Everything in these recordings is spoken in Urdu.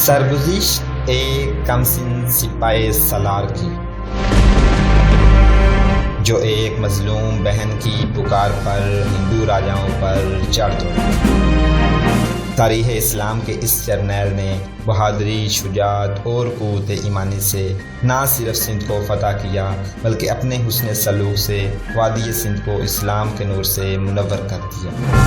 سرگزشت ایک کمسن سپاہی سالار کی، جو ایک مظلوم بہن کی پکار پر ہندو راجاؤں پر چڑھ دوڑا۔ تاریخ اسلام کے اس جرنیل نے بہادری، شجاعت اور قوت ایمانی سے نہ صرف سندھ کو فتح کیا بلکہ اپنے حسن سلوک سے وادی سندھ کو اسلام کے نور سے منور کر دیا۔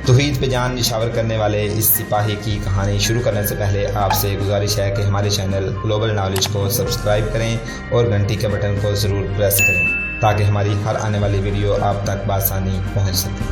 توحید پہ جان نشاور کرنے والے اس سپاہی کی کہانی شروع کرنے سے پہلے آپ سے گزارش ہے کہ ہمارے چینل گلوبل نالج کو سبسکرائب کریں اور گھنٹی کے بٹن کو ضرور پریس کریں تاکہ ہماری ہر آنے والی ویڈیو آپ تک بآسانی پہنچ سکے۔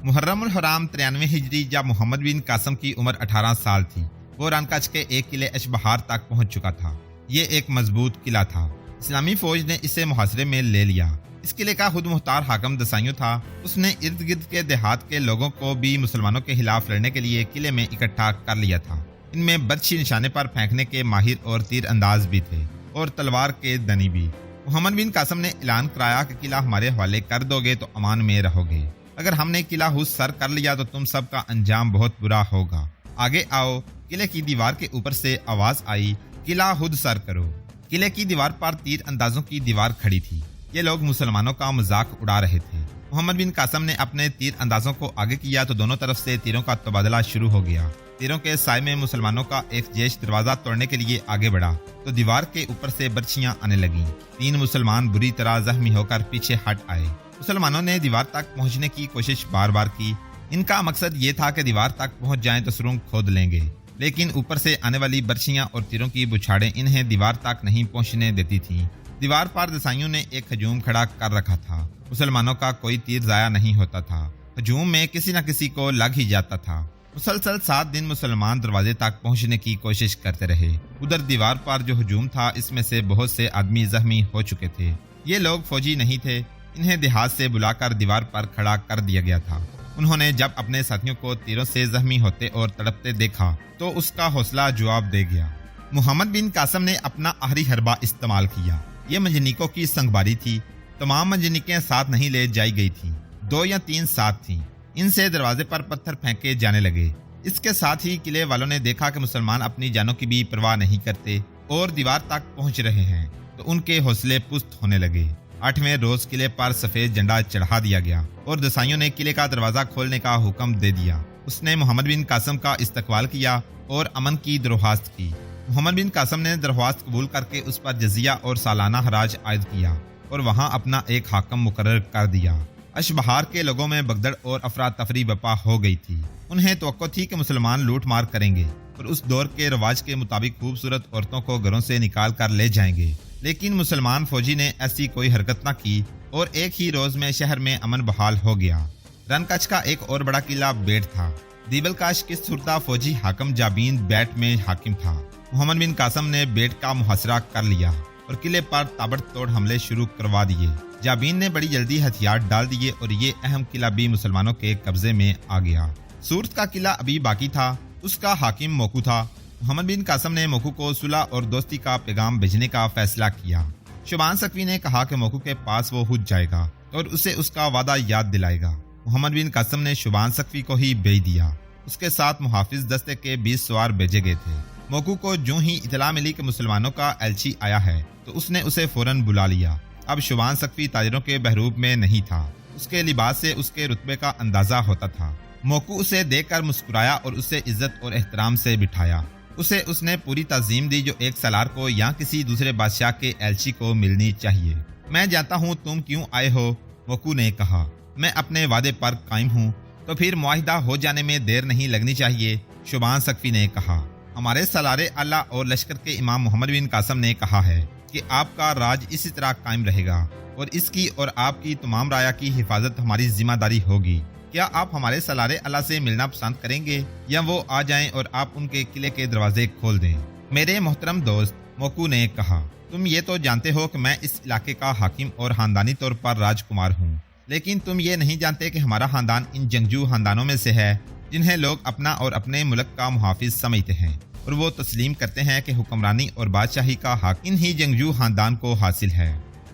محرم الحرام 93 ہجری جب محمد بن قاسم کی عمر 18 سال تھی، وہ ران کچھ کے ایک قلعے اشبہار تک پہنچ چکا تھا۔ یہ ایک مضبوط قلعہ تھا۔ اسلامی فوج نے اسے محاصرے میں لے لیا۔ اس قلعے کا خود مختار حاکم دسائیوں تھا۔ اس نے ارد گرد کے دیہات کے لوگوں کو بھی مسلمانوں کے خلاف لڑنے کے لیے قلعے میں اکٹھا کر لیا تھا۔ ان میں برچھی نشانے پر پھینکنے کے ماہر اور تیر انداز بھی تھے اور تلوار کے دنی بھی۔ محمد بن قاسم نے اعلان کرایا کہ قلعہ ہمارے حوالے کر دو گے تو امان میں رہو گے، اگر ہم نے قلعہ خود سر کر لیا تو تم سب کا انجام بہت برا ہوگا۔ آگے آؤ۔ قلعے کی دیوار کے اوپر سے آواز آئی، قلعہ خود سر کرو۔ قلعے کی دیوار پر تیر اندازوں کی دیوار کھڑی تھی۔ یہ لوگ مسلمانوں کا مذاق اڑا رہے تھے۔ محمد بن قاسم نے اپنے تیر اندازوں کو آگے کیا تو دونوں طرف سے تیروں کا تبادلہ شروع ہو گیا۔ تیروں کے سائے میں مسلمانوں کا ایک جیش دروازہ توڑنے کے لیے آگے بڑھا تو دیوار کے اوپر سے برچیاں آنے لگیں۔ 3 مسلمان بری طرح زخمی ہو کر پیچھے ہٹ آئے۔ مسلمانوں نے دیوار تک پہنچنے کی کوشش بار بار کی۔ ان کا مقصد یہ تھا کہ دیوار تک پہنچ جائیں تو سرنگ کھود لیں گے، لیکن اوپر سے آنے والی برچیاں اور تیروں کی بچھاڑیں انہیں دیوار تک نہیں پہنچنے دیتی تھیں۔ دیوار پر دسائیوں نے ایک ہجوم کھڑا کر رکھا تھا۔ مسلمانوں کا کوئی تیر ضائع نہیں ہوتا تھا۔ ہجوم میں کسی نہ کسی کو لگ ہی جاتا تھا۔ مسلسل 7 دن مسلمان دروازے تک پہنچنے کی کوشش کرتے رہے۔ ادھر دیوار پر جو ہجوم تھا اس میں سے بہت سے آدمی زخمی ہو چکے تھے۔ یہ لوگ فوجی نہیں تھے۔ انہیں دیہات سے بلا کر دیوار پر کھڑا کر دیا گیا تھا۔ انہوں نے جب اپنے ساتھیوں کو تیروں سے زخمی ہوتے اور تڑپتے دیکھا تو اس کا حوصلہ جواب دے گیا۔ محمد بن قاسم نے اپنا آخری حربہ استعمال کیا۔ یہ منجنیکوں کی سنگباری تھی۔ تمام منجنیکیں ساتھ نہیں لے جائی گئی تھیں، 2 یا 3 ساتھ تھیں۔ ان سے دروازے پر پتھر پھینکے جانے لگے۔ اس کے ساتھ ہی قلعے والوں نے دیکھا کہ مسلمان اپنی جانوں کی بھی پرواہ نہیں کرتے اور دیوار تک پہنچ رہے ہیں تو ان کے حوصلے پست ہونے لگے۔ 8ویں روز قلعے پر سفید جھنڈا چڑھا دیا گیا اور دسائیوں نے قلعے کا دروازہ کھولنے کا حکم دے دیا۔ اس نے محمد بن قاسم کا استقبال کیا اور امن کی درخواست کی۔ محمد بن قاسم نے درخواست قبول کر کے اس پر جزیہ اور سالانہ خراج عائد کیا اور وہاں اپنا ایک حاکم مقرر کر دیا۔ اشبہار کے لوگوں میں بغدڑ اور افراتفری برپا ہو گئی تھی۔ انہیں توقع تھی کہ مسلمان لوٹ مار کریں گے اور اس دور کے رواج کے مطابق خوبصورت عورتوں کو گھروں سے نکال کر لے جائیں گے، لیکن مسلمان فوجی نے ایسی کوئی حرکت نہ کی اور ایک ہی روز میں شہر میں امن بحال ہو گیا۔ رن کچھ کا ایک اور بڑا قلعہ بیٹ تھا۔ دیبل کاش کی سردہ فوجی حاکم جابین بیٹ میں حاکم تھا۔ محمد بن قاسم نے بیٹ کا محاصرہ کر لیا اور قلعے پر تابڑ توڑ حملے شروع کروا دیے۔ جابین نے بڑی جلدی ہتھیار ڈال دیے اور یہ اہم قلعہ بھی مسلمانوں کے قبضے میں آ گیا۔ سورت کا قلعہ ابھی باقی تھا۔ اس کا حاکم موکو تھا۔ محمد بن قاسم نے موکو کو صلح اور دوستی کا پیغام بھیجنے کا فیصلہ کیا۔ شعبان سقفی نے کہا کہ موکو کے پاس وہ خود جائے گا اور اسے اس کا وعدہ یاد دلائے گا۔ محمد بن قاسم نے شعبان سقفی کو ہی بھیج دیا۔ اس کے ساتھ محافظ دستے کے 20 سوار بھیجے گئے تھے۔ موکو کو جو ہی اطلاع ملی کہ مسلمانوں کا ایلچی آیا ہے تو اس نے اسے فوراً بلا لیا۔ اب شعبان سقفی تاجروں کے بحروب میں نہیں تھا۔ اس کے لباس سے اس کے رتبے کا اندازہ ہوتا تھا۔ موکو اسے دیکھ کر مسکرایا اور اسے عزت اور احترام سے بٹھایا۔ اسے اس نے پوری تعظیم دی جو ایک سالار کو یا کسی دوسرے بادشاہ کے ایلچی کو ملنی چاہیے۔ میں جانتا ہوں تم کیوں آئے ہو، موکو نے کہا۔ میں اپنے وعدے پر قائم ہوں، تو پھر معاہدہ ہو جانے میں دیر نہیں لگنی چاہیے، شعبان سقفی نے کہا۔ ہمارے سالار اعلیٰ اور لشکر کے امام محمد بن قاسم نے کہا ہے کہ آپ کا راج اسی طرح قائم رہے گا اور اس کی اور آپ کی تمام رعایا کی حفاظت ہماری ذمہ داری ہوگی۔ کیا آپ ہمارے سالار اعلیٰ سے ملنا پسند کریں گے یا وہ آ جائیں اور آپ ان کے قلعے کے دروازے کھول دیں؟ میرے محترم دوست، موکو نے کہا، تم یہ تو جانتے ہو کہ میں اس علاقے کا حاکم اور خاندانی طور پر راجکمار ہوں، لیکن تم یہ نہیں جانتے کہ ہمارا خاندان ان جنگجو خاندانوں میں سے ہے جنہیں لوگ اپنا اور اپنے ملک کا محافظ سمجھتے ہیں اور وہ تسلیم کرتے ہیں کہ حکمرانی اور بادشاہی کا حق انہی جنگجو خاندان کو حاصل ہے۔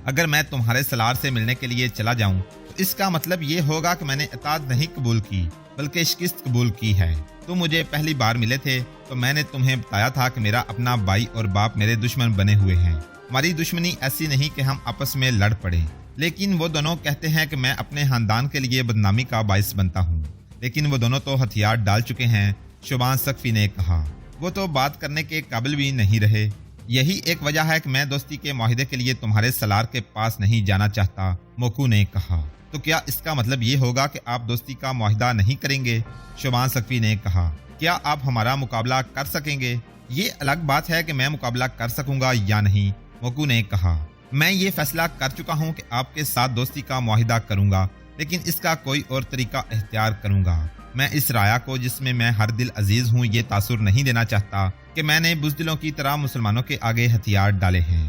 اگر میں تمہارے سالار سے ملنے کے لیے چلا جاؤں تو اس کا مطلب یہ ہوگا کہ میں نے اطاعت نہیں قبول کی بلکہ شکست قبول کی ہے۔ تم مجھے پہلی بار ملے تھے تو میں نے تمہیں بتایا تھا کہ میرا اپنا بھائی اور باپ میرے دشمن بنے ہوئے ہیں۔ ہماری دشمنی ایسی نہیں کہ ہم آپس میں لڑ پڑیں، لیکن وہ دونوں کہتے ہیں کہ میں اپنے خاندان کے لیے بدنامی کا باعث بنتا ہوں، لیکن وہ دونوں تو ہتھیار ڈال چکے ہیں، شوبان ثقفی نے کہا۔ وہ تو بات کرنے کے قابل بھی نہیں رہے۔ یہی ایک وجہ ہے کہ میں دوستی کے معاہدے کے لیے تمہارے سالار کے پاس نہیں جانا چاہتا، موکو نے کہا۔ تو کیا اس کا مطلب یہ ہوگا کہ آپ دوستی کا معاہدہ نہیں کریں گے؟ شوبان ثقفی نے کہا۔ کیا آپ ہمارا مقابلہ کر سکیں گے؟ یہ الگ بات ہے کہ میں مقابلہ کر سکوں گا یا نہیں، موکو نے کہا۔ میں یہ فیصلہ کر چکا ہوں کہ آپ کے ساتھ دوستی کا معاہدہ کروں گا، لیکن اس کا کوئی اور طریقہ اختیار کروں گا۔ میں اس رایا کو جس میں میں ہر دل عزیز ہوں یہ تاثر نہیں دینا چاہتا کہ میں نے بزدلوں کی طرح مسلمانوں کے آگے ہتھیار ڈالے ہیں۔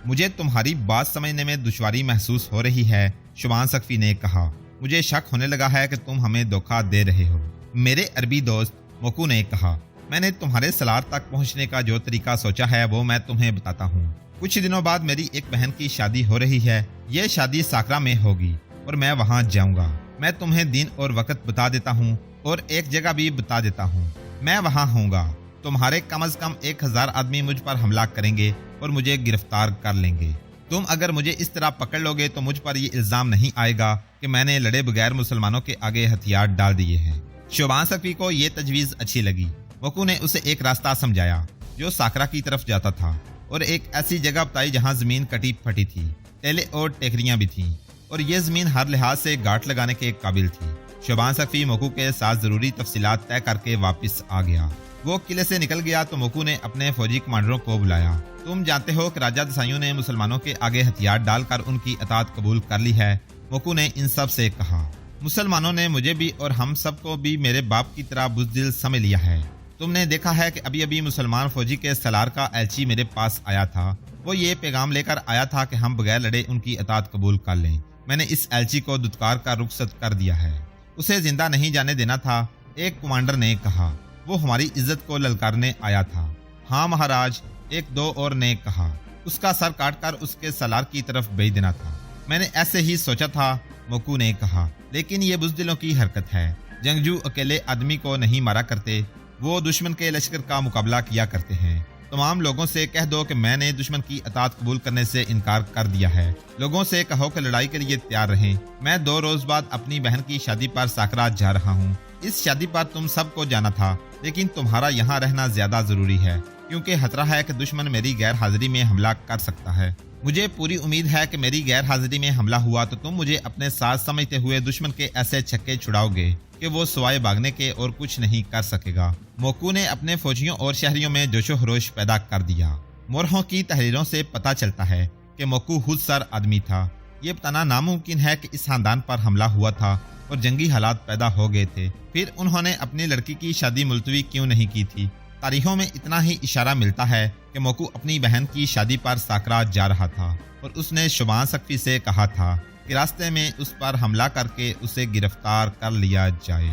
مجھے تمہاری بات سمجھنے میں دشواری محسوس ہو رہی ہے، شوبان ثقفی نے کہا۔ مجھے شک ہونے لگا ہے کہ تم ہمیں دھوکہ دے رہے ہو، میرے عربی دوست، موکو نے کہا۔ میں نے تمہارے سالار تک پہنچنے کا جو طریقہ سوچا ہے وہ میں تمہیں بتاتا ہوں۔ کچھ دنوں بعد میری ایک بہن کی شادی ہو رہی ہے، یہ شادی ساکرا میں ہوگی اور میں وہاں جاؤں گا۔ میں تمہیں دن اور وقت بتا دیتا ہوں اور ایک جگہ بھی بتا دیتا ہوں، میں وہاں ہوں گا۔ تمہارے کم از کم 1000 آدمی مجھ پر حملہ کریں گے اور مجھے گرفتار کر لیں گے۔ تم اگر مجھے اس طرح پکڑ لو گے تو مجھ پر یہ الزام نہیں آئے گا کہ میں نے لڑے بغیر مسلمانوں کے آگے ہتھیار ڈال دیے ہیں۔ شوبان ثقفی کو یہ تجویز اچھی لگی۔ موکو نے اسے ایک راستہ سمجھایا جو ساکرا کی طرف جاتا تھا اور ایک ایسی جگہ بتائی جہاں زمین کٹی پھٹی تھی، ٹیلے اور ٹیکریاں بھی تھیں اور یہ زمین ہر لحاظ سے گاٹ لگانے کے قابل تھی۔ شوبان ثقفی موکو کے ساتھ ضروری تفصیلات طے کر کے واپس آ گیا۔ وہ قلعے سے نکل گیا تو موکو نے اپنے فوجی کمانڈروں کو بلایا۔ تم جانتے ہو کہ راجہ دسائیوں نے مسلمانوں کے آگے ہتھیار ڈال کر ان کی اطاعت قبول کر لی ہے، موکو نے ان سب سے کہا۔ مسلمانوں نے مجھے بھی اور ہم سب کو بھی میرے باپ کی طرح بزدل سمجھ لیا ہے۔ تم نے دیکھا ہے کہ ابھی ابھی مسلمان فوجی کے سالار کا ایلچی میرے پاس آیا تھا۔ وہ یہ پیغام لے کر آیا تھا کہ ہم بغیر لڑے ان کی اطاعت قبول کر لیں۔ میں نے اس ایلچی کو دھتکار کر رخصت کر دیا ہے، اسے زندہ نہیں جانے دینا تھا، ایک کمانڈر نے کہا۔ وہ ہماری عزت کو للکارنے آیا تھا۔ ہاں مہاراج، ایک دو اور نے کہا۔ اس کا سر کاٹ کر اس کے سالار کی طرف بھیج دینا تھا۔ میں نے ایسے ہی سوچا تھا، موکو نے کہا، لیکن یہ بزدلوں کی حرکت ہے۔ جنگجو اکیلے آدمی کو نہیں مارا کرتے، وہ دشمن کے لشکر کا مقابلہ کیا کرتے ہیں۔ تمام لوگوں سے کہہ دو کہ میں نے دشمن کی اطاعت قبول کرنے سے انکار کر دیا ہے۔ لوگوں سے کہو کہ لڑائی کے لیے تیار رہیں۔ میں 2 روز بعد اپنی بہن کی شادی پر ساکرا جا رہا ہوں۔ اس شادی پر تم سب کو جانا تھا، لیکن تمہارا یہاں رہنا زیادہ ضروری ہے، کیونکہ خطرہ ہے کہ دشمن میری غیر حاضری میں حملہ کر سکتا ہے۔ مجھے پوری امید ہے کہ میری غیر حاضری میں حملہ ہوا تو تم مجھے اپنے ساتھ سمجھتے ہوئے دشمن کے ایسے چھکے چھڑاؤ گے کہ وہ سوائے بھاگنے کے اور کچھ نہیں کر سکے گا۔ موکو نے اپنے فوجیوں اور شہریوں میں جوش و خروش پیدا کر دیا۔ مورخوں کی تحریروں سے پتہ چلتا ہے کہ موکو خود سر آدمی تھا۔ یہ بتانا ناممکن ہے کہ اس خاندان پر حملہ ہوا تھا اور جنگی حالات پیدا ہو گئے تھے، پھر انہوں نے اپنی لڑکی کی شادی ملتوی کیوں نہیں کی تھی۔ تاریخوں میں اتنا ہی اشارہ ملتا ہے کہ موکو اپنی بہن کی شادی پر ساکرا جا رہا تھا اور اس نے شوبان ثقفی سے کہا تھا کہ راستے میں اس پر حملہ کر کے اسے گرفتار کر لیا جائے۔